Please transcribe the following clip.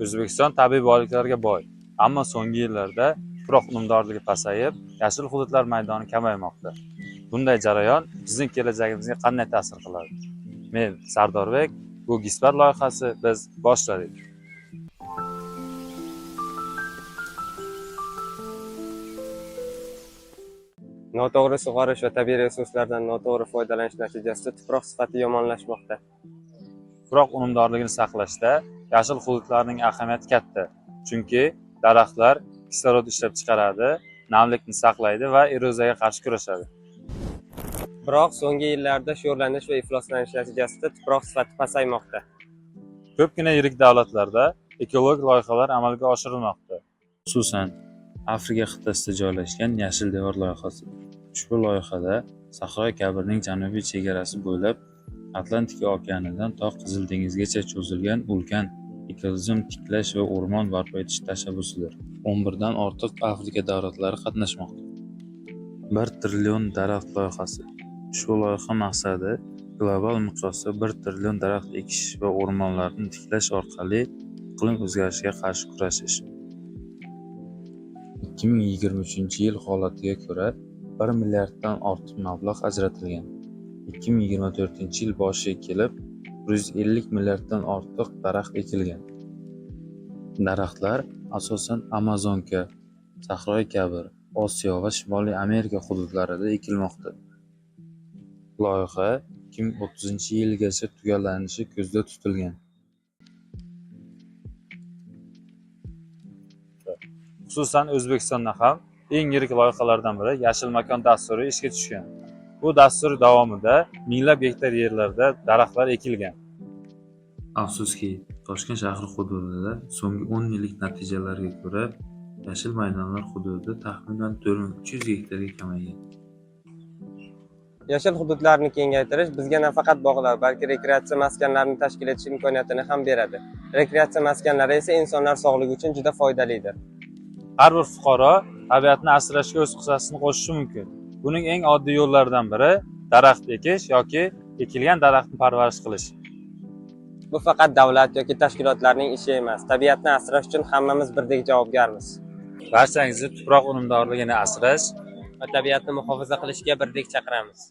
O'zbekiston tabiiy boyliklarga boy, ammo so'nggi yillarda tuproq unumdorligi pasayib, yashil hududlar maydoni kamaymoqda. Bunday jarayon bizning kelajagimizga qanday ta'sir qiladi? Men Sardorbek, bu GISPAR loyihasi biz boshladik. Noto'g'ri sug'orish va tabiiy resurslardan noto'g'ri foydalanish natijasida tuproq sifati yomonlashmoqda. Tuproq unumdorligini saqlashda yashil hududlarning ahamiyati katta, chunki daraxtlar kislorod ishlab chiqaradi, namlikni saqlaydi va eroziyaga qarshi kurashadi. Biroq so'nggi yillarda sho'rlanish va ifloslanish natijasida tuproq sifati pasaymoqda. Ko'pgina yirik davlatlarda ekologik loyihalar amalga oshirilmoqda. Xususan, Afrika qit'asida joylashgan Yashil devor loyihasi. Ushbu loyihada Sahro Kabirning janubiy chegarasi bo'ylab Atlantika okeanidan to Qizil dengizgacha cho'zilgan ulkan ekosistem tiklash va o'rmon barpo etish tashabbusidir. 11 dan ortiq Afrika davlatlari qatnashmoqda. 1 trillion daraxt loyihasi. Ushbu loyiha maqsadi global miqyosda 1 trillion daraxt ekish va o'rmonlarni tiklash orqali iqlim o'zgarishiga qarshi kurashish. 2023-yil holatiga ko'ra 1 milliarddan ortiq mablag' ajratilgan. 2024-yil boshiga kelib 150 milliarddan ortiq daraxt ekilgan. Daraxtlar asosan Amazonka, Sahro Kabir, Osiyo va Shimoliy Amerika hududlarida ekilmoqda. Loyiha 2030-yilgacha tugallanishi ko'zda tutilgan. Xususan O'zbekistonda ham eng yirik loyihalardan biri Yashil makon dasturi ishga tushgan. Bu dastur davomida minglab gektar yerlarda daraxtlar ekilgan. Afsuski, Toshkent shahri hududida so'nggi 10 yillik natijalarga ko'ra yashil maydonlar hududi taxminan 4300 gektarga kamaygan. Yashil hududlarni kengaytirish bizga nafaqat bog'lar, balki rekreatsiya maskanlarini tashkil etish imkoniyatini ham beradi. Rekreatsiya maskanlari esa insonlar sog'ligi uchun juda foydalidir. Har bir fuqaro tabiatni asrashga o'z hissasini qo'shishi mumkin. Buning eng oddiy yo'llaridan biri daraxt ekish yoki ekilgan daraxtni parvarish qilish. Bu faqat davlat yoki tashkilotlarning ishi emas. Tabiatni asrash uchun hammamiz birdek javobgarmiz. Barchangizni tuproq unumdorligini asrash Va tabiatni muhofaza qilishga birdek chaqiramiz.